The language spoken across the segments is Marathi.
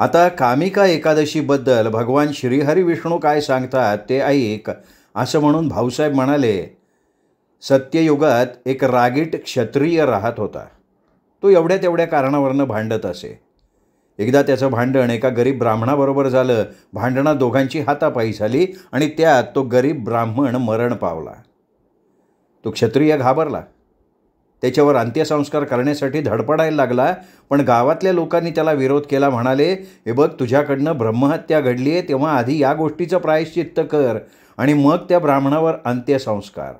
आता कामिका एकादशीबद्दल भगवान श्रीहरी विष्णू काय सांगतात ते ऐक, असं म्हणून भाऊसाहेब म्हणाले. सत्ययुगात एक रागीट क्षत्रिय राहत होता. तो एवढ्या तेवढ्या कारणावरनं भांडत असे. एकदा त्याचं भांडण एका गरीब ब्राह्मणाबरोबर झालं. भांडणात दोघांची हातापाई झाली आणि त्यात तो गरीब ब्राह्मण मरण पावला. तो क्षत्रिय घाबरला. त्याच्यावर अंत्यसंस्कार करण्यासाठी धडपडायला लागला. पण गावातल्या लोकांनी त्याला विरोध केला. म्हणाले, हे बघ, तुझ्याकडनं ब्रह्महत्या घडली आहे, तेव्हा आधी या गोष्टीचं प्रायश्चित्त कर आणि मग त्या ब्राह्मणावर अंत्यसंस्कार.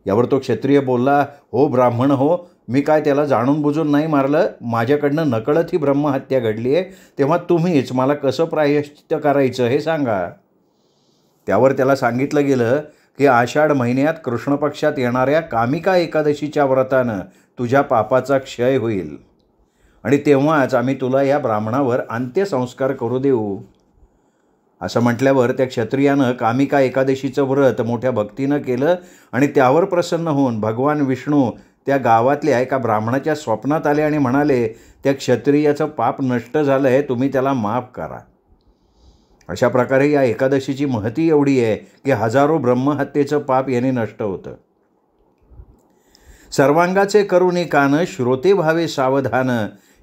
यावर तो क्षत्रिय बोलला, हो ब्राह्मण हो, मी काय त्याला जाणून बुजून नाही मारलं. माझ्याकडनं नकळत ही ब्रह्महत्या घडली आहे, तेव्हा तुम्हीच मला कसं प्रायश्चित्त करायचं हे सांगा. त्यावर त्याला सांगितलं गेलं की आषाढ महिन्यात कृष्ण पक्षात येणाऱ्या कामिका एकादशीच्या व्रतानं तुझ्या पापाचा क्षय होईल आणि तेव्हाच आम्ही तुला या ब्राह्मणावर अंत्यसंस्कार करू देऊ. असं म्हटल्यावर त्या क्षत्रियानं कामिका एकादशीचं व्रत मोठ्या भक्तीनं केलं आणि त्यावर प्रसन्न होऊन भगवान विष्णू त्या गावातल्या एका ब्राह्मणाच्या स्वप्नात आले आणि म्हणाले, त्या क्षत्रियाचं पाप नष्ट झालं आहे, तुम्ही त्याला माफ करा. अशा प्रकारे या एकादशीची महती एवढी आहे की हजारो ब्रह्महत्येचं पाप याने नष्ट होतं. सर्वांगाचे करुणी कान, श्रोते भावे सावधान,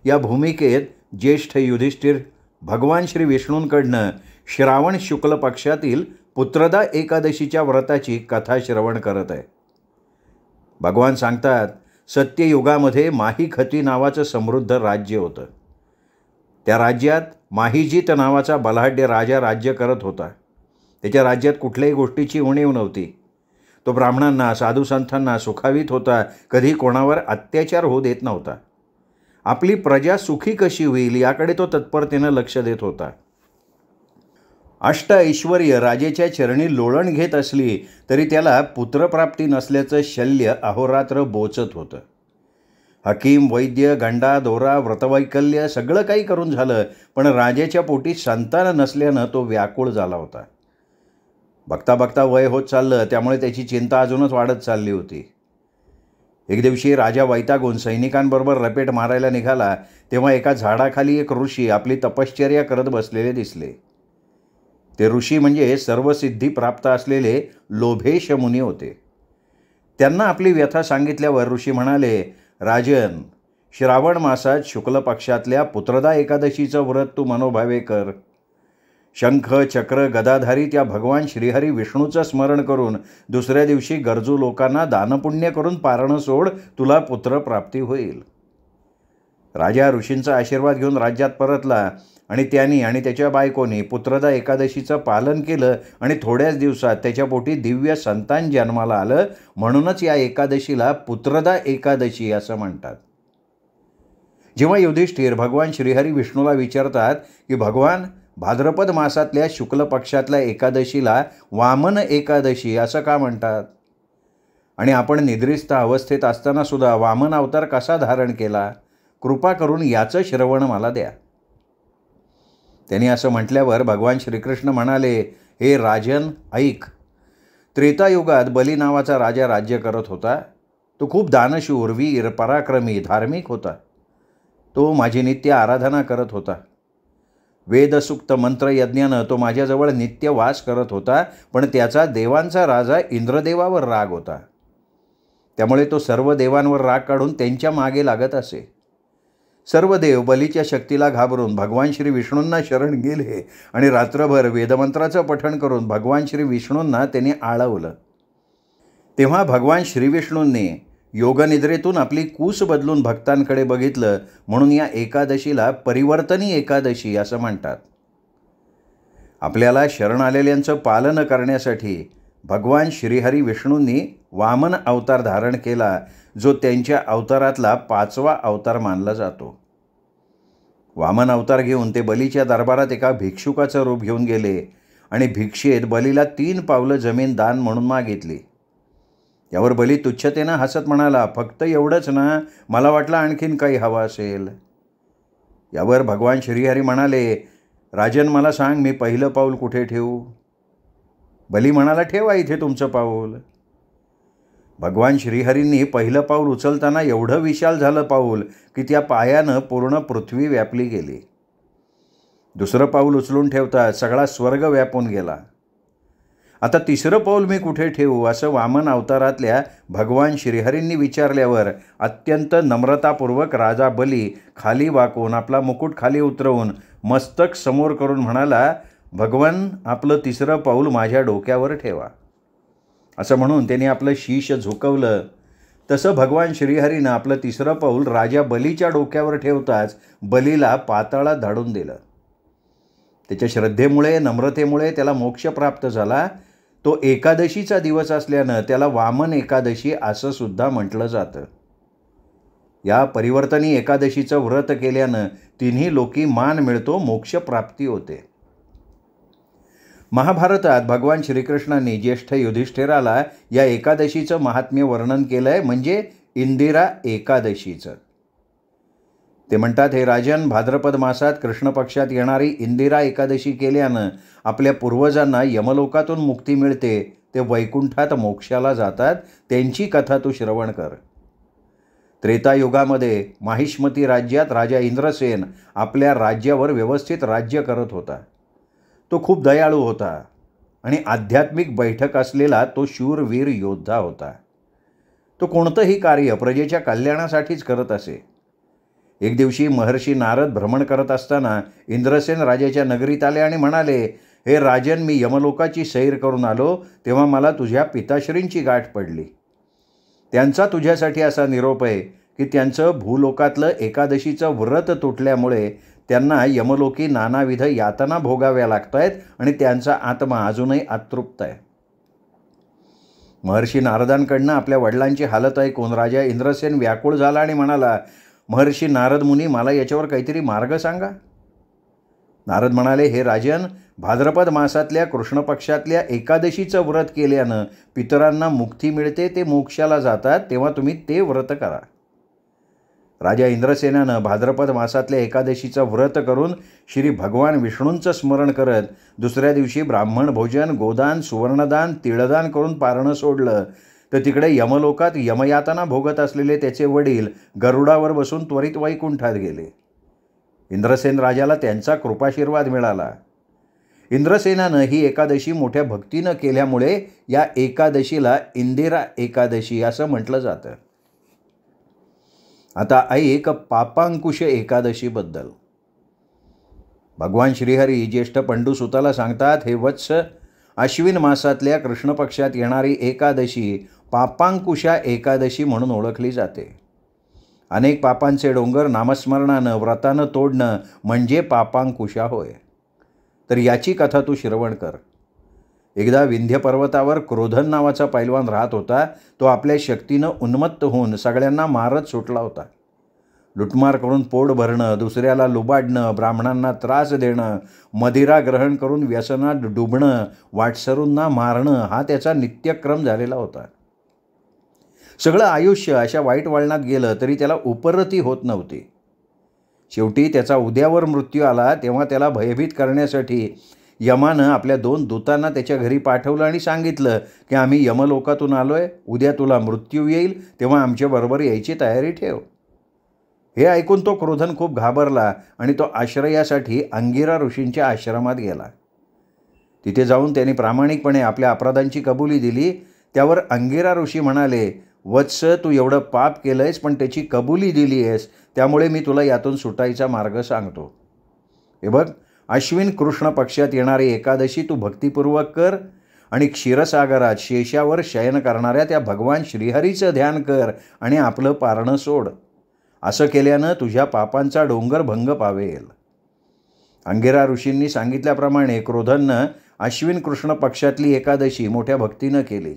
या भूमिकेत ज्येष्ठ युधिष्ठिर भगवान श्री विष्णूंकडनं श्रावण शुक्ल पक्षातील पुत्रदा एकादशीच्या व्रताची कथा श्रवण करत आहे. भगवान सांगतात, सत्ययुगामध्ये माहीखती नावाचं समृद्ध राज्य होतं. त्या राज्यात माहीजीत नावाचा बलाढ्य राजा राज्य करत होता. त्याच्या राज्यात कुठल्याही गोष्टीची उणीव नव्हती. तो ब्राह्मणांना, साधुसंतांना सुखावीत होता. कधी कोणावर अत्याचार होऊ देत नव्हता. आपली प्रजा सुखी कशी होईल याकडे तो तत्परतेनं लक्ष देत होता. अष्ट ऐश्वर्य राजेच्या चरणी लोळण घेत असली तरी त्याला पुत्रप्राप्ती नसल्याचं शल्य अहोरात्र बोचत होतं. हकीम, वैद्य, गंडा, दोरा, व्रतवैकल्य सगळं काही करून झालं, पण राजाच्या पोटी संतान नसल्यानं तो व्याकुळ झाला होता. बघता बघता वय होत चाललं, त्यामुळे त्याची चिंता अजूनच वाढत चालली होती. एक दिवशी राजा वैतागून सैनिकांबरोबर रपेट मारायला निघाला, तेव्हा एका झाडाखाली एक ऋषी आपली तपश्चर्या करत बसलेले दिसले. ते ऋषी म्हणजे सर्वसिद्धी प्राप्त असलेले लोभेश मुनी होते. त्यांना आपली व्यथा सांगितल्यावर ऋषी म्हणाले, राजन, श्रावण मासात शुक्ल पक्षातल्या पुत्रदा एकादशीचं व्रत तू मनोभावे कर. शंख, चक्र, गदाधारी त्या भगवान श्रीहरी विष्णूचं स्मरण करून दुसऱ्या दिवशी गरजू लोकांना दानपुण्य करून पारणं सोड, तुला पुत्रप्राप्ती होईल. राजा ऋषींचा आशीर्वाद घेऊन राज्यात परतला आणि त्यांनी आणि त्याच्या बायकोनी पुत्रदा एकादशीचं पालन केलं आणि थोड्याच दिवसात त्याच्या पोटी दिव्य संतान जन्माला आलं. म्हणूनच या एकादशीला पुत्रदा एकादशी असं म्हणतात. जेव्हा युधिष्ठिर भगवान श्रीहरी विष्णूला विचारतात की भगवान, भाद्रपद मासातल्या शुक्ल पक्षातल्या एकादशीला वामन एकादशी असं का म्हणतात आणि आपण निद्रिस्त अवस्थेत असताना सुद्धा वामन अवतार कसा धारण केला, कृपा करून याचं श्रवण मला द्या. त्यांनी असं म्हटल्यावर भगवान श्रीकृष्ण म्हणाले, हे राजन ऐक. त्रेतायुगात बली नावाचा राजा राज्य करत होता. तो खूप दानशूर, वीर, पराक्रमी, धार्मिक होता. तो माझी नित्य आराधना करत होता. वेदसूक्त मंत्रयज्ञानं तो माझ्याजवळ नित्य वास करत होता. पण त्याचा देवांचा राजा इंद्रदेवावर राग होता. त्यामुळे तो सर्व देवांवर राग काढून त्यांच्या मागे लागत असे. सर्व देव बलीच्या शक्तीला घाबरून भगवान श्री विष्णूंना शरण गेले आणि रात्रभर वेदमंत्राचं पठण करून भगवान श्री विष्णूंना त्यांनी आळवलं. तेव्हा भगवान श्री विष्णूंनी योगनिद्रेतून आपली कूस बदलून भक्तांकडे बघितलं. म्हणून या एकादशीला परिवर्तनी एकादशी असं म्हणतात. आपल्याला शरण आलेल्यांचं पालन करण्यासाठी भगवान श्रीहरी विष्णूंनी वामन अवतार धारण केला, जो त्यांच्या अवतारातला 5वा अवतार मानला जातो. वामन अवतार घेऊन ते बलीच्या दरबारात एका भिक्षुकाचं रूप घेऊन गेले आणि भिक्षेत बलीला 3 पावलं जमीन दान म्हणून मागितली. यावर बली तुच्छतेनं हसत म्हणाला, फक्त एवढंच ना, मला वाटलं आणखीन काही हवं असेल. यावर भगवान श्रीहरी म्हणाले, राजन मला सांग, मी पहिलं पाऊल कुठे ठेवू. बली म्हणाला, ठेवा इथे तुमचं पाऊल. भगवान श्रीहरींनी पहिलं पाऊल उचलताना एवढं विशाल झालं पाऊल की त्या पायानं पूर्ण पृथ्वी व्यापली गेली. दुसरं पाऊल उचलून ठेवता सगळा स्वर्ग व्यापून गेला. आता तिसरं पाऊल मी कुठे ठेवू असं वामन अवतारातल्या भगवान श्रीहरींनी विचारल्यावर अत्यंत नम्रतापूर्वक राजा बली खाली वाकून आपला मुकुट खाली उतरवून मस्तक समोर करून म्हणाला, भगवान आपलं तिसरं पाऊल माझ्या डोक्यावर ठेवा. असं म्हणून त्यांनी आपलं शीश झुकवलं. तसं भगवान श्रीहरीनं आपलं तिसरं पाऊल राजा बलीच्या डोक्यावर ठेवताच बलीला पाताळात धाडून दिलं. त्याच्या श्रद्धेमुळे नम्रतेमुळे त्याला मोक्ष प्राप्त झाला. तो एकादशीचा दिवस असल्यानं त्याला वामन एकादशी असं सुद्धा म्हटलं जातं. या परिवर्तनी एकादशीचं व्रत केल्यानं तिन्ही लोकी मान मिळतो, मोक्षप्राप्ती होते. महाभारतात भगवान श्रीकृष्णांनी ज्येष्ठ युधिष्ठिराला या एकादशीचं महात्म्य वर्णन केलं आहे, म्हणजे इंदिरा एकादशीचं. ते म्हणतात, हे राजन, भाद्रपद मासात कृष्ण पक्षात येणारी इंदिरा एकादशी केल्यानं आपल्या पूर्वजांना यमलोकातून मुक्ती मिळते. ते वैकुंठात मोक्षाला जातात. त्यांची कथा तू श्रवण कर. त्रेतायुगामध्ये माहिष्मती राज्यात राजा इंद्रसेन आपल्या राज्यावर व्यवस्थित राज्य करत होता. तो खूप दयाळू होता आणि आध्यात्मिक बैठक असलेला तो शूरवीर योद्धा होता. तो कोणतंही कार्य प्रजेच्या कल्याणासाठीच करत असे. एक दिवशी महर्षी नारद भ्रमण करत असताना इंद्रसेन राजाच्या नगरीत आले आणि म्हणाले, हे राजन, मी यमलोकाची सैर करून आलो तेव्हा मला तुझ्या पिताश्रींची गाठ पडली. त्यांचा तुझ्यासाठी असा निरोप आहे की त्यांचं भूलोकातलं एकादशीचं व्रत तुटल्यामुळे त्यांना यमलोकी नानाविध यातना भोगाव्या लागत आहेत आणि त्यांचा आत्मा अजूनही अतृप्त आहे. महर्षी नारदांकडनं आपल्या वडिलांची हालत ऐकून राजा इंद्रसेन व्याकुळ झाला आणि म्हणाला, महर्षी नारद मुनी, मला याच्यावर काहीतरी मार्ग सांगा. नारद म्हणाले, हे राजन, भाद्रपद मासातल्या कृष्ण पक्षातल्या एकादशीचं व्रत केल्यानं पितरांना मुक्ती मिळते, ते मोक्षाला जातात, तेव्हा तुम्ही ते व्रत करा. राजा इंद्रसेनानं भाद्रपद मासातल्या एकादशीचं व्रत करून श्री भगवान विष्णूंचं स्मरण करत दुसऱ्या दिवशी ब्राह्मण भोजन, गोदान, सुवर्णदान, तिळदान करून पारणं सोडलं. तर तिकडे यमलोकात यमयातना भोगत असलेले त्याचे वडील गरुडावर बसून त्वरित वैकुंठात गेले. इंद्रसेन राजाला त्यांचा कृपाशीर्वाद मिळाला. इंद्रसेनानं ही एकादशी मोठ्या भक्तीनं केल्यामुळे या एकादशीला इंदिरा एकादशी असं म्हटलं जातं. आता ऐक पापांकुश एकादशीबद्दल. भगवान श्रीहरी ज्येष्ठ पंडुसुताला सांगतात, हे वत्स, अश्विन मासातल्या कृष्ण पक्षात येणारी एकादशी पापांकुशा एकादशी म्हणून ओळखली जाते. अनेक पापांचे डोंगर नामस्मरणानं व्रतानं तोडणं म्हणजे पापांकुशा होय. तर याची कथा तू श्रवण कर. एकदा विंध्य पर्वतावर क्रोधन नावाचा पैलवान राहत होता. तो आपल्या शक्तीनं उन्मत्त होऊन सगळ्यांना मारत सुटला होता. लुटमार करून पोट भरणं, दुसऱ्याला लुबाडणं, ब्राह्मणांना त्रास देणं, मदिरा ग्रहण करून व्यसनात डुबणं, वाटसरूंना मारणं हा त्याचा नित्यक्रम झालेला होता. सगळं आयुष्य अशा वाईट वळणात गेलं तरी त्याला उपरती होत नव्हती. शेवटी त्याचा उद्यावर मृत्यू आला तेव्हा त्याला भयभीत करण्यासाठी यमानं आपल्या 2 दूतांना त्याच्या घरी पाठवलं आणि सांगितलं की आम्ही यमलोकातून आलोय, उद्या तुला मृत्यू येईल, तेव्हा आमच्याबरोबर यायची तयारी ठेव. हे ऐकून तो क्रोधन खूप घाबरला आणि तो आश्रयासाठी अंगिरा ऋषींच्या आश्रमात गेला. तिथे जाऊन त्यांनी प्रामाणिकपणे आपल्या अपराधांची कबुली दिली. त्यावर अंगिरा ऋषी म्हणाले, वत्स, तू एवढं पाप केलंयस पण त्याची कबुली दिली आहेस, त्यामुळे मी तुला यातून सुटायचा मार्ग सांगतो. हे बघ, अश्विन कृष्ण पक्षात येणारी एकादशी तू भक्तिपूर्वक कर आणि क्षीरसागरात शेषावर शयन करणाऱ्या त्या भगवान श्रीहरीचं ध्यान कर आणि आपलं पारणं सोड. असं केल्यानं तुझ्या पापांचा डोंगर भंग पावेल. अंगिरा ऋषींनी सांगितल्याप्रमाणे क्रोधननं अश्विन कृष्ण पक्षातली एकादशी मोठ्या भक्तीनं केली.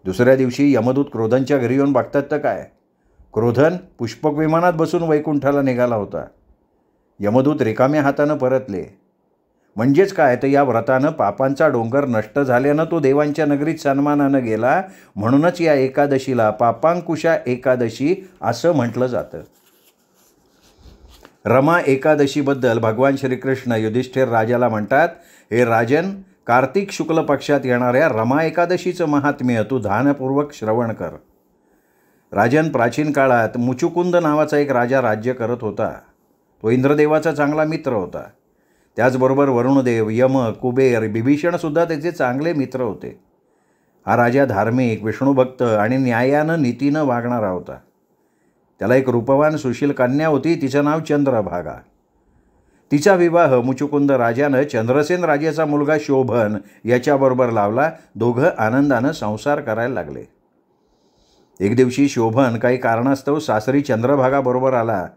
दुसऱ्या दिवशी यमदूत क्रोधनच्या घरी येऊन बघतात तर काय, क्रोधन पुष्पक विमानात बसून वैकुंठाला निघाला होता. यमदूत रिकाम्या हातानं परतले. म्हणजेच काय, तर या व्रतानं पापांचा डोंगर नष्ट झाल्यानं तो देवांच्या नगरीत सन्मानानं गेला. म्हणूनच या एकादशीला पापांकुशा एकादशी असं म्हटलं जातं. रमा एकादशीबद्दल भगवान श्रीकृष्ण युधिष्ठिर राजाला म्हणतात, हे राजन, कार्तिक शुक्ल पक्षात येणाऱ्या रमा एकादशीचं महात्म्य तू ध्यानपूर्वक श्रवण कर. राजन, प्राचीन काळात मुचुकुंद नावाचा एक राजा राज्य करत होता. तो इंद्रदेवाचा चांगला मित्र होता. त्याचबरोबर वरुणदेव, यम, कुबेर, बिभीषणसुद्धा त्याचे चांगले मित्र होते. हा राजा धार्मिक, विष्णुभक्त आणि न्यायानं नीतीनं वागणारा होता. त्याला एक रूपवान सुशील कन्या होती, तिचं नाव चंद्रभागा. तिचा विवाह मुचुकुंद राजानं चंद्रसेन राजाचा मुलगा शोभन याच्याबरोबर लावला. दोघं आनंदानं संसार करायला लागले. एक दिवशी शोभन काही कारणास्तव सासरी चंद्रभागाबरोबर आला.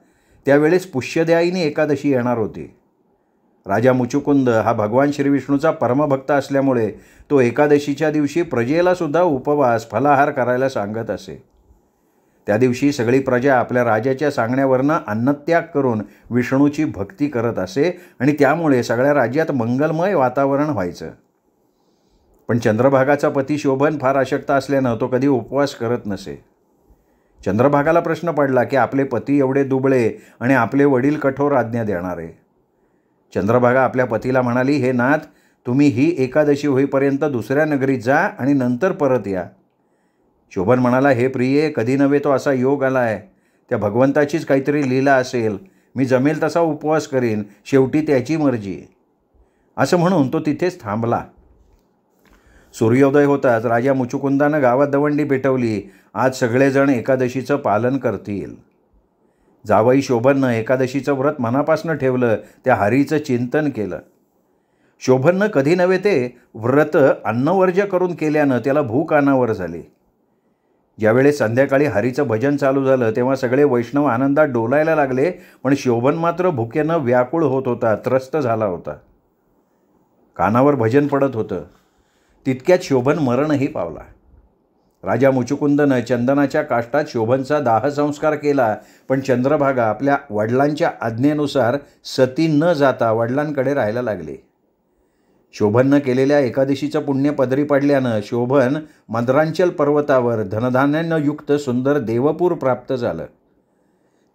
त्यावेळेस पुष्यद्यायिनी एकादशी येणार होती. राजा मुचुकुंद हा भगवान श्रीविष्णूचा परमभक्त असल्यामुळे तो एकादशीच्या दिवशी प्रजेलासुद्धा उपवास फलाहार करायला सांगत असे. त्या दिवशी सगळी प्रजा आपल्या राजाच्या सांगण्यावरनं अन्नत्याग करून विष्णूची भक्ती करत असे आणि त्यामुळे सगळ्या राज्यात मंगलमय वातावरण व्हायचं. पण चंद्रभागाचा पती शोभन फार अशक्त असल्यानं तो कधी उपवास करत नसे. चंद्रभागाला प्रश्न पडला की आपले पती एवढे दुबळे आणि आपले वडील कठोर आज्ञा देणारे. चंद्रभागा आपल्या पतीला म्हणाली, हे नाथ, तुम्ही ही एकादशी होईपर्यंत दुसऱ्या नगरीत जा आणि नंतर परत या. शोभन म्हणाला, हे प्रिये, कधी नव्हे तो असा योग आला आहे. त्या भगवंताचीच काहीतरी लीला असेल. मी जमेल तसा उपवास करीन, शेवटी त्याची मर्जी. असं म्हणून तो तिथेच थांबला. सूर्योदय होताच राजा मुचुकुंदानं गावात दवंडी पेटवली. आज सगळेजण एकादशीचं पालन करतील. जावई शोभननं एकादशीचं व्रत मनापासून ठेवलं. त्या हरीचं चिंतन केलं. शोभननं कधी नव्हे ते व्रत अन्नवर्ज्य करून केल्यानं त्याला भूक अनावर झाली. ज्यावेळेस संध्याकाळी हरीचं भजन चालू झालं तेव्हा सगळे वैष्णव आनंदात डोलायला लागले. पण शोभन मात्र भुकेनं व्याकुळ होत होता, त्रस्त झाला होता. कानावर भजन पडत होतं. तितक्यात शोभन मरणही पावला. राजा मुचुकुंदनं चंदनाच्या काष्टात शोभनचा दाहसंस्कार केला. पण चंद्रभागा आपल्या वडिलांच्या आज्ञेनुसार सती न जाता वडिलांकडे राहायला लागली. शोभननं केलेल्या एकादशीचं पुण्य पदरी पडल्यानं शोभन मद्रांचल पर्वतावर धनधान्यानं युक्त सुंदर देवपूर प्राप्त झालं.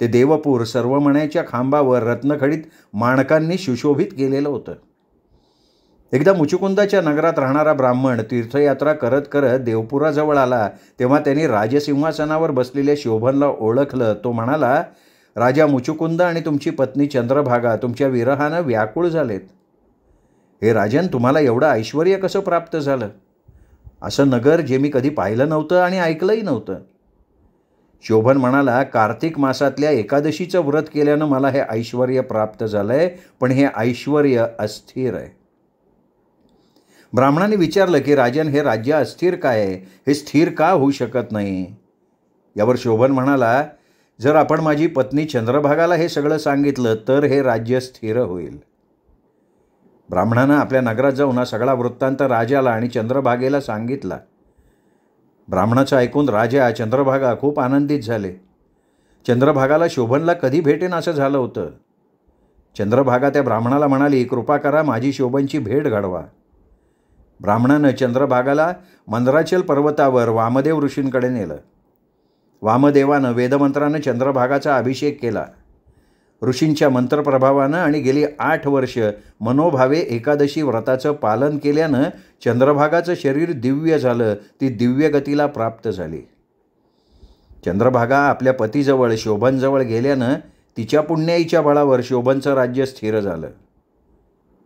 ते देवपूर सर्व मण्याच्या खांबावर रत्नखडीत माणकांनी सुशोभित केलेलं होतं. एकदा मुचुकुंदाच्या नगरात राहणारा ब्राह्मण तीर्थयात्रा करत करत देवपुराजवळ आला. तेव्हा त्यांनी राजसिंहासनावर बसलेल्या शोभनला ओळखलं. तो म्हणाला, राजा मुचुकुंद आणि तुमची पत्नी चंद्रभागा तुमच्या विरहानं व्याकुळ झालेत. हे राजन, तुम्हाला एवढं ऐश्वर्य कसं प्राप्त झालं? असं नगर जे मी कधी पाहिलं नव्हतं आणि ऐकलंही नव्हतं. शोभन म्हणाला, कार्तिक मासातल्या एकादशीचं व्रत केल्यानं मला हे ऐश्वर्य प्राप्त झालंय. पण हे ऐश्वर्य अस्थिर आहे. ब्राह्मणाने विचारलं की राजन, हे राज्य अस्थिर काय आहे? हे स्थिर का होऊ शकत नाही? यावर शोभन म्हणाला, जर आपण माझी पत्नी चंद्रभागाला हे सगळं सांगितलं तर हे राज्य स्थिर होईल. ब्राह्मणानं आपल्या नगरात जाऊन हा सगळा वृत्तांत राजाला आणि चंद्रभागेला सांगितला. ब्राह्मणाचं ऐकून राजा, चंद्रभागा खूप आनंदित झाले. चंद्रभागाला शोभनला कधी भेटेन असं झालं होतं. चंद्रभागा त्या ब्राह्मणाला म्हणाली, कृपा करा, माझी शोभनची भेट घडवा. ब्राह्मणानं चंद्रभागाला मंदराचल पर्वतावर वामदेव ऋषींकडे नेलं. वामदेवानं वेदमंत्रानं चंद्रभागाचा अभिषेक केला. ऋषींच्या मंत्रप्रभावानं आणि गेली 8 वर्ष मनोभावे एकादशी व्रताचं पालन केल्यानं चंद्रभागाचं शरीर दिव्य झालं. ती दिव्य गतीला प्राप्त झाली. चंद्रभागा आपल्या पतीजवळ शोभनजवळ गेल्यानं तिच्या पुण्याईच्या बळावर शोभनचं राज्य स्थिर झालं.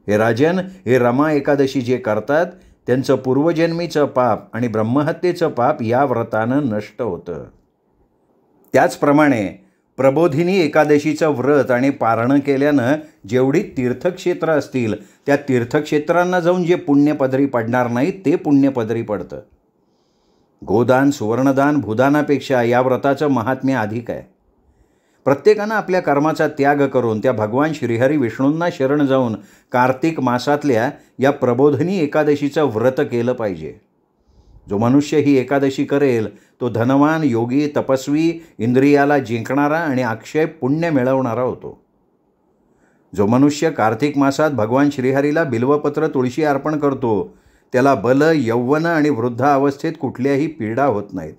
हे राजन, हे रमा एकादशी जे करतात त्यांचं पूर्वजन्मीचं पाप आणि ब्रह्महत्येचं पाप या व्रतानं नष्ट होतं. त्याचप्रमाणे प्रबोधिनी एकादशीचं व्रत आणि पारणं केल्यानं जेवढी तीर्थक्षेत्र असतील त्या तीर्थक्षेत्रांना जाऊन जे पुण्य पदरी पडणार नाही ते पुण्य पदरी पडतं. गोदान, सुवर्णदान, भूदानापेक्षा या व्रताचं महात्म्य अधिक आहे. प्रत्येकानं आपल्या कर्माचा त्याग करून त्या भगवान श्रीहरी विष्णूंना शरण जाऊन कार्तिक मासातल्या या प्रबोधिनी एकादशीचं व्रत केलं पाहिजे. जो मनुष्य ही एकादशी करेल तो धनवान, योगी, तपस्वी, इंद्रियाला जिंकणारा आणि अक्षय पुण्य मिळवणारा होतो. जो मनुष्य कार्तिक मासात भगवान श्रीहरीला बिल्वपत्र, तुळशी अर्पण करतो त्याला बल, यौवन आणि वृद्ध अवस्थेत कुठल्याही पीडा होत नाहीत.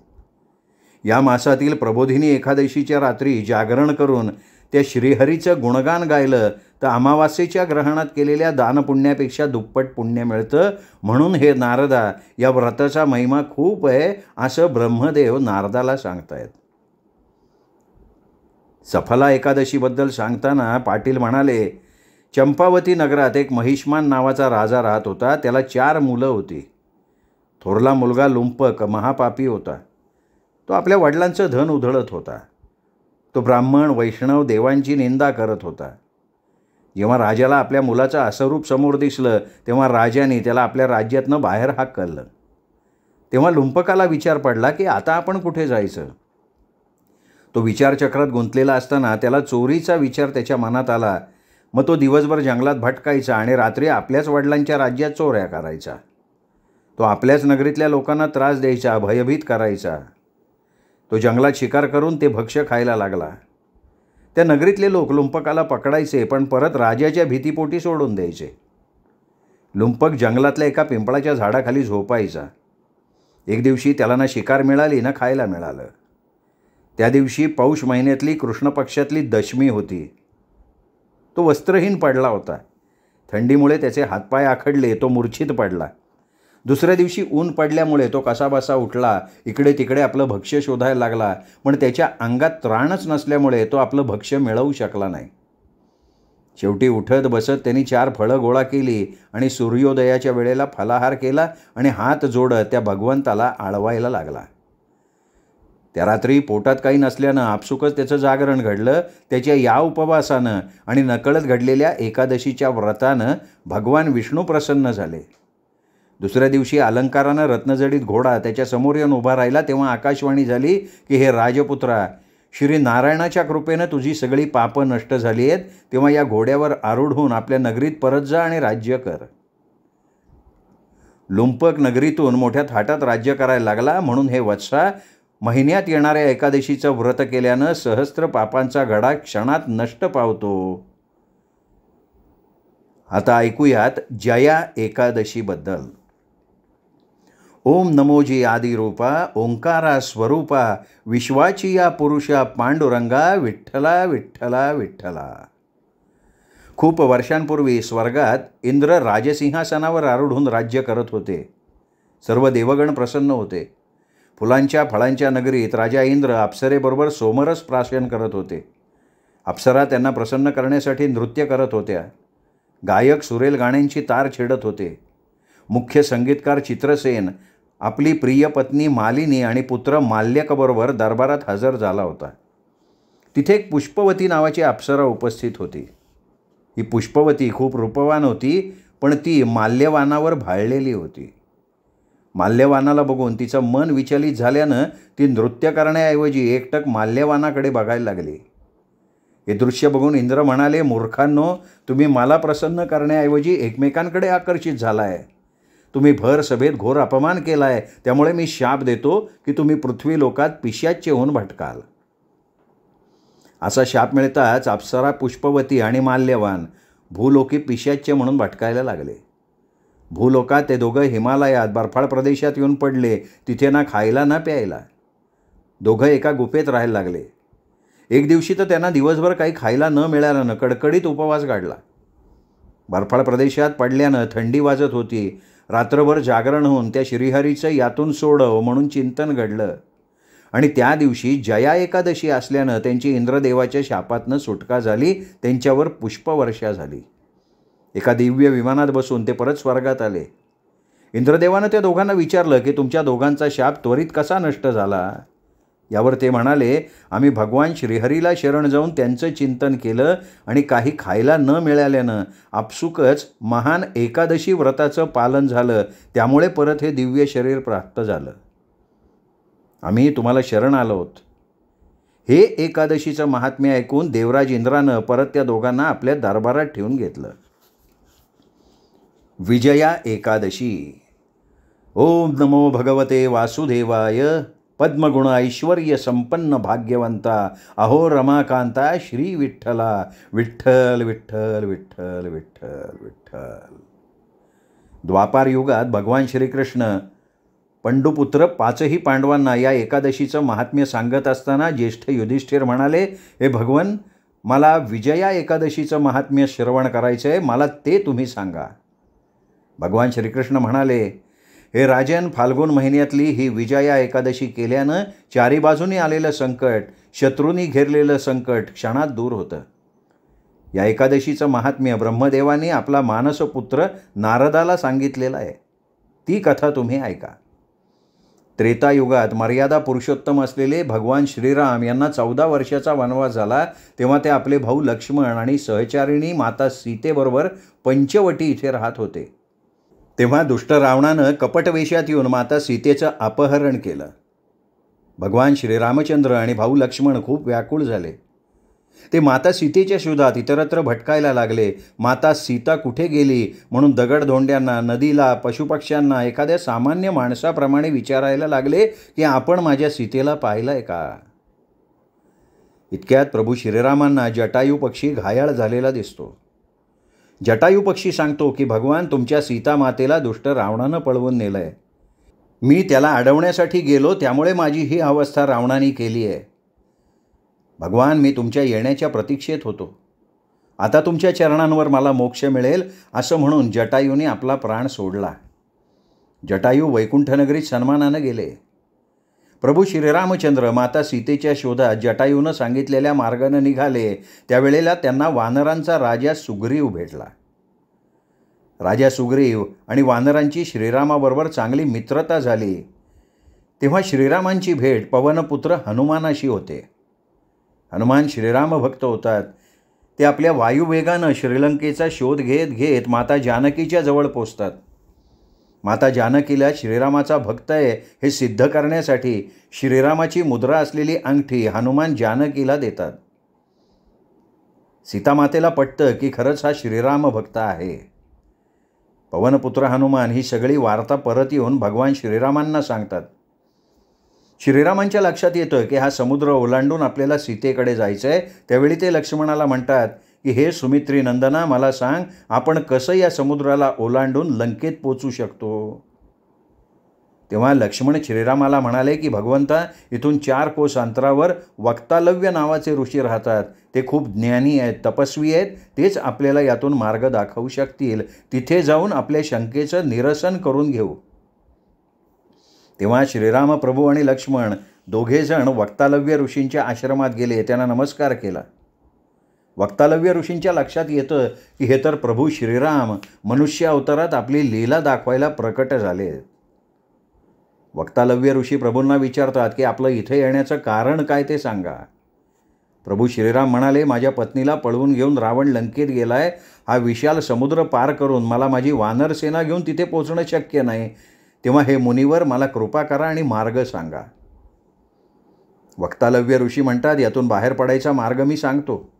या मासातील प्रबोधिनी एकादशीच्या रात्री जागरण करून त्या श्रीहरीचं गुणगान गायलं तर अमावास्येच्या ग्रहणात केलेल्या दानपुण्यापेक्षा दुप्पट पुण्य मिळतं. म्हणून हे नारदा, या व्रताचा महिमा खूप आहे असं ब्रह्मदेव नारदाला सांगतायत. सफला एकादशीबद्दल सांगताना पाटील म्हणाले, चंपावती नगरात एक महिष्मान नावाचा राजा राहत होता. त्याला 4 मुलं होती. थोरला मुलगा लुंपक महापापी होता. तो आपल्या वडिलांचं धन उधळत होता. तो ब्राह्मण वैष्णव देवांची निंदा करत होता. जेव्हा राजाला आपल्या मुलाचं असं रूप समोर दिसलं तेव्हा राजाने त्याला आपल्या राज्यातनं बाहेर हाकललं. तेव्हा लुंपकाला विचार पडला की आता आपण कुठे जायचं. तो विचारचक्रात गुंतलेला असताना त्याला चोरीचा विचार त्याच्या मनात आला. मग तो दिवसभर जंगलात भटकायचा आणि रात्री आपल्याच वडिलांच्या राज्यात चोऱ्या करायचा. तो आपल्याच नगरीतल्या लोकांना त्रास द्यायचा, भयभीत करायचा. तो जंगलात शिकार करून ते भक्ष्य खायला लागला. त्या नगरीतले लोक लुंपकाला पकडायचे पण परत राजाच्या भीतीपोटी सोडून द्यायचे. लुंपक जंगलातल्या एका पिंपळाच्या झाडाखाली झोपायचा. एक दिवशी त्याला ना शिकार मिळाली ना खायला मिळालं. त्या दिवशी पौष महिन्यातली कृष्ण पक्षातली दशमी होती. तो वस्त्रहीन पडला होता. थंडीमुळे त्याचे हातपाय आखडले. तो मूर्छित पडला. दुसऱ्या दिवशी ऊन पडल्यामुळे तो कसाबसा उठला. इकडे तिकडे आपलं भक्ष्य शोधायला लागला. पण त्याच्या अंगात त्राणच नसल्यामुळे तो आपलं भक्ष्य मिळवू शकला नाही. शेवटी उठत बसत त्यांनी 4 फळं गोळा केली आणि सूर्योदयाच्या वेळेला फलाहार केला आणि हात जोडत त्या भगवंताला आळवायला लागला. त्या रात्री पोटात काही नसल्यानं आपसुकच त्याचं जागरण घडलं. त्याच्या या उपवासानं आणि नकळत घडलेल्या एकादशीच्या व्रतानं भगवान विष्णू प्रसन्न झाले. दुसऱ्या दिवशी अलंकारानं रत्नजडीत घोडा त्याच्यासमोर येऊन उभा राहिला. तेव्हा आकाशवाणी झाली की हे राजपुत्रा, श्री नारायणाच्या कृपेनं तुझी सगळी पापं नष्ट झाली आहेत. तेव्हा या घोड्यावर आरूढ होऊन आपल्या नगरीत परत जा आणि राज्य कर. लुंपक नगरीतून मोठ्या थाटात राज्य करायला लागला. म्हणून हे वत्सा, महिन्यात येणाऱ्या एकादशीचं व्रत केल्यानं सहस्त्र पापांचा घडा क्षणात नष्ट पावतो. आता ऐकूयात जया एकादशीबद्दल. ओम नमोजी आदिरूपा ओंकारा स्वरूपा विश्वाची या पुरुषा पांडुरंगा विठ्ठला विठ्ठला विठ्ठला. खूप वर्षांपूर्वी स्वर्गात इंद्र राजसिंहासनावर आरूढून राज्य करत होते. सर्व देवगण प्रसन्न होते. फुलांच्या फळांच्या नगरीत राजा इंद्र अप्सरेबरोबर सोमरस प्राशन करत होते. अप्सरा त्यांना प्रसन्न करण्यासाठी नृत्य करत होत्या. गायक सुरेल गाण्यांची तार छेडत होते. मुख्य संगीतकार चित्रसेन आपली प्रिय पत्नी मालिनी आणि पुत्र माल्यकबरोबर दरबारात हजर झाला होता. तिथे एक पुष्पवती नावाची अप्सरा उपस्थित होती. ही पुष्पवती खूप रूपवान होती, पण ती माल्यवानावर भाळलेली होती. माल्यवानाला बघून तिचं मन विचलित झाल्यानं ती नृत्य करण्याऐवजी एकटक माल्यवानाकडे बघायला लागली. हे दृश्य बघून इंद्र म्हणाले, मूर्खांनो, तुम्ही मला प्रसन्न करण्याऐवजी एकमेकांकडे आकर्षित झालाय. तुम्ही भर सभेत घोर अपमान केलाय. त्यामुळे मी शाप देतो की तुम्ही पृथ्वी लोकात पिशाच्य होऊन भटकाल. असा शाप मिळताच अप्सरा पुष्पवती आणि माल्यवान भूलोकी पिशाच्य म्हणून भटकायला लागले. भूलोकात ते दोघं हिमालयात बर्फाळ प्रदेशात येऊन पडले. तिथे ना खायला ना प्यायला. दोघं एका गुफेत राहायला लागले. एक दिवशी तर त्यांना दिवसभर काही खायला न मिळाल्यानं कडकडीत उपवास काढला. बर्फाळ प्रदेशात पडल्यानं थंडी वाजत होती. रात्रभर जागरण होऊन त्या श्रीहरीचं यातून सोडव म्हणून चिंतन घडलं. आणि त्या दिवशी जया एकादशी असल्यानं त्यांची इंद्रदेवाच्या शापातनं सुटका झाली. त्यांच्यावर पुष्पवर्षा झाली. एका दिव्य विमानात बसून ते परत स्वर्गात आले. इंद्रदेवानं त्या दोघांना विचारलं की तुमच्या दोघांचा शाप त्वरित कसा नष्ट झाला. यावर ते म्हणाले, आम्ही भगवान श्रीहरीला शरण जाऊन त्यांचं चिंतन केलं आणि काही खायला न मिळाल्यानं आपसुकच महान एकादशी व्रताचं पालन झालं. त्यामुळे परत हे दिव्य शरीर प्राप्त झालं. आम्ही तुम्हाला शरण आलो आहोत. हे एकादशीचं महात्म्य ऐकून देवराज इंद्रानं परत त्या दोघांना आपल्या दरबारात ठेवून घेतलं. विजया एकादशी. ओम नमो भगवते वासुदेवाय. पद्मगुण ऐश्वर्य संपन्न भाग्यवंता अहो रमाकांता श्री विठ्ठला. विठ्ठल विठ्ठल विठ्ठल विठ्ठल विठ्ठल. द्वापार युगात भगवान श्रीकृष्ण पंडुपुत्र 5ही पांडवांना या एकादशीचं महात्म्य सांगत असताना ज्येष्ठ युधिष्ठिर म्हणाले, हे भगवन, मला विजया एकादशीचं महात्म्य श्रवण करायचं आहे. मला ते तुम्ही सांगा. भगवान श्रीकृष्ण म्हणाले, हे राजन, फाल्गुन महिन्यातली ही विजया एकादशी केल्यानं चारी बाजूनी आलेलं संकट, शत्रूंनी घेरलेलं संकट क्षणात दूर होतं. या एकादशीचं महात्म्य ब्रह्मदेवाने आपला मानसपुत्र नारदाला सांगितलेलं आहे. ती कथा तुम्ही ऐका. त्रेतायुगात मर्यादा पुरुषोत्तम असलेले भगवान श्रीराम यांना 14 वर्षाचा वनवास झाला. तेव्हा ते आपले भाऊ लक्ष्मण आणि सहचारिणी माता सीतेबरोबर पंचवटी इथे राहत होते. तेव्हा दुष्ट रावणानं कपटवेशात येऊन माता सीतेचं अपहरण केलं. भगवान श्रीरामचंद्र आणि भाऊ लक्ष्मण खूप व्याकुळ झाले. ते माता सीतेच्या शोधात इतरत्र भटकायला लागले. माता सीता कुठे गेली म्हणून दगडधोंड्यांना, नदीला, पशुपक्ष्यांना, एखाद्या सामान्य माणसाप्रमाणे विचारायला लागले की आपण माझ्या सीतेला पाहिलंय का. इतक्यात प्रभू श्रीरामांना जटायू पक्षी घायाळ झालेला दिसतो. जटायू पक्षी सांगतो की भगवान, तुमच्या सीता मातेला दुष्ट रावणानं पळवून नेलंय. मी त्याला अडवण्यासाठी गेलो, त्यामुळे माझी ही अवस्था रावणाने केली आहे. भगवान, मी तुमच्या येण्याच्या प्रतीक्षेत होतो. आता तुमच्या चरणांवर मला मोक्ष मिळेल असं म्हणून जटायूने आपला प्राण सोडला. जटायू वैकुंठनगरीत सन्मानानं गेले. प्रभू श्रीरामचंद्र माता सीतेच्या शोधात जटायूनं सांगितलेल्या मार्गानं निघाले. त्यावेळेला त्यांना वानरांचा राजा सुग्रीव भेटला. राजा सुग्रीव आणि वानरांची श्रीरामाबरोबर चांगली मित्रता झाली. तेव्हा श्रीरामांची भेट पवनपुत्र हनुमानाशी होते. हनुमान श्रीराम भक्त होतात. ते आपल्या वायुवेगानं श्रीलंकेचा शोध घेत घेत माता जानकीच्या जवळ पोचतात. माता जानकीला श्रीरामाचा भक्त आहे हे सिद्ध करण्यासाठी श्रीरामाची मुद्रा असलेली अंगठी हनुमान जानकीला देतात. सीतामातेला पटतं की खरंच हा श्रीराम भक्त आहे. पवनपुत्र हनुमान ही सगळी वार्ता परत येऊन भगवान श्रीरामांना सांगतात. श्रीरामांच्या लक्षात येतं की हा समुद्र ओलांडून आपल्याला सीतेकडे जायचं आहे. त्यावेळी ते लक्ष्मणाला म्हणतात की हे सुमित्री नंदना, मला सांग, आपण कसं या समुद्राला ओलांडून लंकेत पोचू शकतो. तेव्हा लक्ष्मण श्रीरामाला म्हणाले की भगवंता, इथून 4 कोस अंतरावर वक्तालव्य नावाचे ऋषी राहतात. ते खूप ज्ञानी आहेत, तपस्वी आहेत. तेच आपल्याला यातून मार्ग दाखवू शकतील. तिथे जाऊन आपल्या शंकेचं निरसन करून घेऊ. तेव्हा श्रीराम प्रभू आणि लक्ष्मण दोघेजण वक्तालव्य ऋषींच्या आश्रमात गेले. त्यांना नमस्कार केला. वक्तालव्य ऋषींच्या लक्षात येतं की हे तर प्रभू श्रीराम मनुष्य अवतारात आपली लीला दाखवायला प्रकट झाले. वक्तालव्य ऋषी प्रभूंना विचारतात की आपलं इथे येण्याचं कारण काय ते सांगा. प्रभू श्रीराम म्हणाले, माझ्या पत्नीला पळवून घेऊन रावण लंकेत गेलाय. हा विशाल समुद्र पार करून मला माझी वानर सेना घेऊन तिथे पोचणं शक्य नाही. तेव्हा हे मुनिवर, मला कृपा करा आणि मार्ग सांगा. वक्तालव्य ऋषी म्हणतात, यातून बाहेर पडायचा मार्ग मी सांगतो.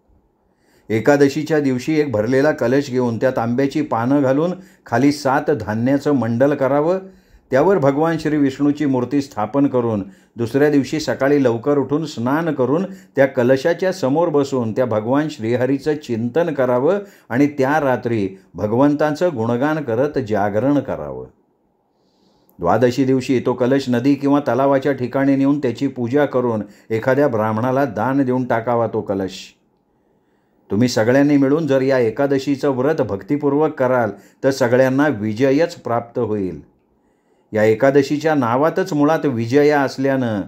एकादशीच्या दिवशी एक भरलेला कलश घेऊन त्यात आंब्याची पानं घालून खाली 7 धान्याचं मंडल करावं. त्यावर भगवान श्री विष्णूची मूर्ती स्थापन करून दुसऱ्या दिवशी सकाळी लवकर उठून स्नान करून त्या कलशाच्या समोर बसून त्या भगवान श्रीहरीचं चिंतन करावं आणि त्या रात्री भगवंतांचं गुणगान करत जागरण करावं. द्वादशी दिवशी तो कलश नदी किंवा तलावाच्या ठिकाणी नेऊन त्याची पूजा करून एखाद्या ब्राह्मणाला दान देऊन टाकावा तो कलश. तुम्ही सगळ्यांनी मिळून जर या एकादशीचं व्रत भक्तिपूर्वक कराल तर सगळ्यांना विजयच प्राप्त होईल. या एकादशीच्या नावातच मुळात विजय असल्यानं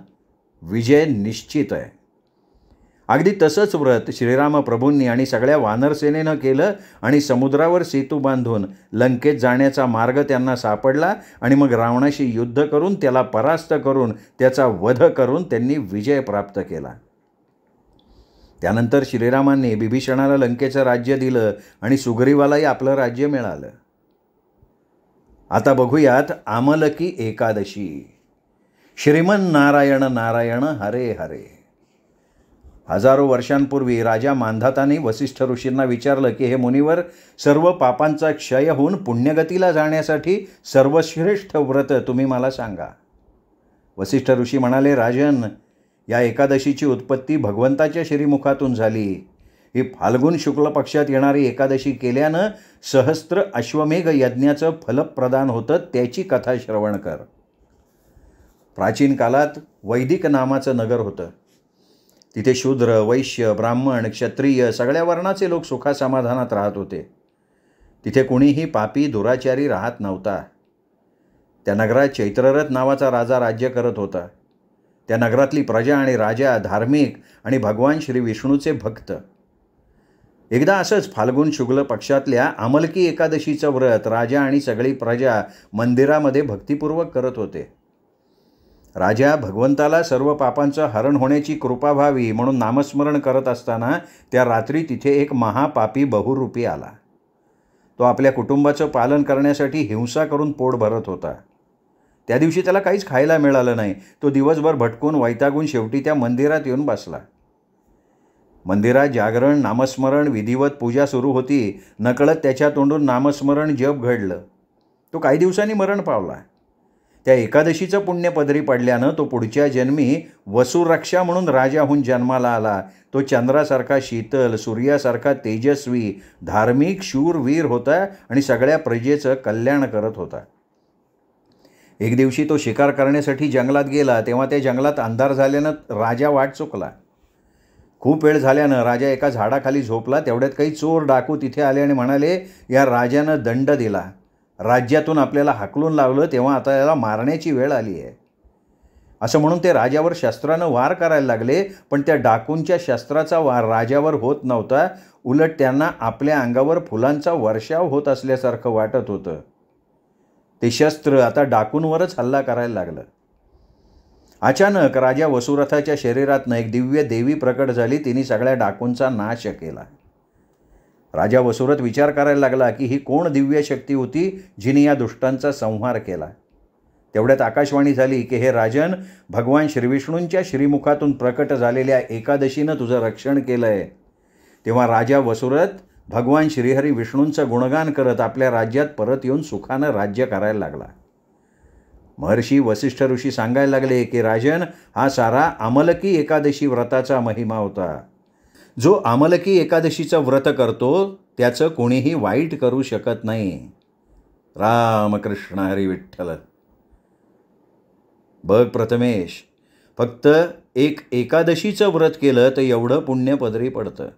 विजय निश्चित आहे. अगदी तसंच व्रत श्रीराम प्रभूंनी आणि सगळ्या वानरसेनेनं केलं आणि समुद्रावर सेतू बांधून लंकेत जाण्याचा मार्ग त्यांना सापडला आणि मग रावणाशी युद्ध करून त्याला परास्त करून त्याचा वध करून त्यांनी विजय प्राप्त केला. त्यानंतर श्रीरामांनी बिभीषणाला लंकेचं राज्य दिलं आणि सुग्रीवालाही आपलं राज्य मिळालं. आता बघूयात आमलकी एकादशी. श्रीमन नारायण नारायण हरे हरे. हजारो वर्षांपूर्वी राजा मांधाताने वसिष्ठ ऋषींना विचारलं की हे मुनिवर, सर्व पापांचा क्षय होऊन पुण्यगतीला जाण्यासाठी सर्वश्रेष्ठ व्रत तुम्ही मला सांगा. वसिष्ठ ऋषी म्हणाले, राजन, या एकादशीची उत्पत्ती भगवंताच्या श्रीमुखातून झाली. ही फाल्गुन शुक्ल पक्षात येणारी एकादशी केल्यानं सहस्त्र अश्वमेघ यज्ञाचं फलप्रदान होतं. त्याची कथा श्रवण कर. प्राचीन काळात वैदिक नामाचं नगर होतं. तिथे शूद्र, वैश्य, ब्राह्मण, क्षत्रिय सगळ्या वर्णाचे लोक सुखासमाधानात राहत होते. तिथे कुणीही पापी दुराचारी राहत नव्हता. त्या नगरात चैत्ररथ नावाचा राजा राज्य करत होता. त्या नगरातली प्रजा आणि राजा धार्मिक आणि भगवान श्री विष्णूचे भक्त. एकदा असंच फाल्गुन शुक्ल पक्षातल्या आमलकी एकादशीचं व्रत राजा आणि सगळी प्रजा मंदिरामध्ये भक्तिपूर्वक करत होते. राजा भगवंताला सर्व पापांचं हरण होण्याची कृपा व्हावी म्हणून नामस्मरण करत असताना त्या रात्री तिथे एक महापापी बहुरूपी आला. तो आपल्या कुटुंबाचं पालन करण्यासाठी हिंसा करून पोट भरत होता. त्या दिवशी त्याला काहीच खायला मिळालं नाही. तो दिवसभर भटकून वैतागून शेवटी त्या मंदिरात येऊन बसला. मंदिरात जागरण, नामस्मरण, विधिवत पूजा सुरू होती. नकळत त्याच्या तोंडून नामस्मरण जप घडलं. तो काही दिवसांनी मरण पावला. त्या एकादशीचं पुण्य पदरी पडल्यानं तो पुढच्या जन्मी वसुरक्षा म्हणून राजाहून जन्माला आला. तो चंद्रासारखा शीतल, सूर्यासारखा तेजस्वी, धार्मिक, शूरवीर होता आणि सगळ्या प्रजेचं कल्याण करत होता. एक दिवशी तो शिकार करण्यासाठी जंगलात गेला. तेव्हा त्या जंगलात अंधार झाल्यानं राजा वाट चुकला. खूप वेळ झाल्यानं राजा एका झाडाखाली झोपला. तेवढ्यात काही चोर डाकू तिथे आले आणि म्हणाले, या राजानं दंड दिला, राज्यातून आपल्याला हाकलून लावलं, तेव्हा आता याला मारण्याची वेळ आली आहे. असं म्हणून ते राजावर शस्त्रानं वार करायला लागले. पण त्या डाकूंच्या शस्त्राचा वार राजावर होत नव्हता. उलट त्यांना आपल्या अंगावर फुलांचा वर्षाव होत असल्यासारखं वाटत होतं. ते शस्त्र आता डाकूंवरच हल्ला करायला लागलं. अचानक राजा वसुरथाच्या शरीरातनं एक दिव्य देवी प्रकट झाली. तिने सगळ्या डाकूंचा नाश केला. राजा वसुरथ विचार करायला लागला की ही कोण दिव्य शक्ती होती जिने या दुष्टांचा संहार केला. तेवढ्यात आकाशवाणी झाली की हे राजन, भगवान श्रीविष्णूंच्या श्रीमुखातून प्रकट झालेल्या एकादशीनं तुझं रक्षण केलं आहे. तेव्हा राजा वसुरथ भगवान श्रीहरी विष्णूंचं गुणगान करत आपल्या राज्यात परत येऊन सुखानं राज्य करायला लागला. महर्षी वसिष्ठ ऋषी सांगायला लागले की राजन, हा सारा आमलकी एकादशी व्रताचा महिमा होता. जो आमलकी एकादशीचं व्रत करतो त्याचं कोणीही वाईट करू शकत नाही. रामकृष्ण हरी विठ्ठल. बघ प्रथमेश, फक्त एक एकादशीचं व्रत केलं तर एवढं पुण्य पदरी पडतं.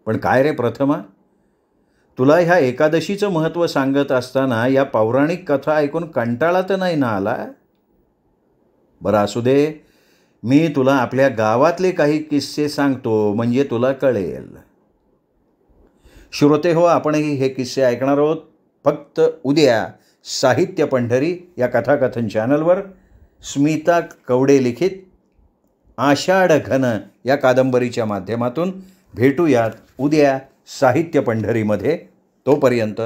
पण काय रे प्रथमा, तुला ह्या एकादशीचं महत्त्व सांगत असताना या पौराणिक कथा ऐकून कंटाळा तर नाही ना आला? बरं असू दे, मी तुला आपल्या गावातले काही किस्से सांगतो म्हणजे तुला कळेल. श्रोते हो, आपणही हे किस्से ऐकणार आहोत फक्त उद्या साहित्य पंढरी या कथाकथन चॅनलवर. स्मिता कवडे लिखित आषाढ घन या कादंबरीच्या माध्यमातून भेटूयात उद्या साहित्य पंढरीमध्ये. तोपर्यंत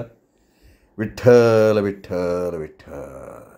विठ्ठल विठ्ठल विठ्ठल.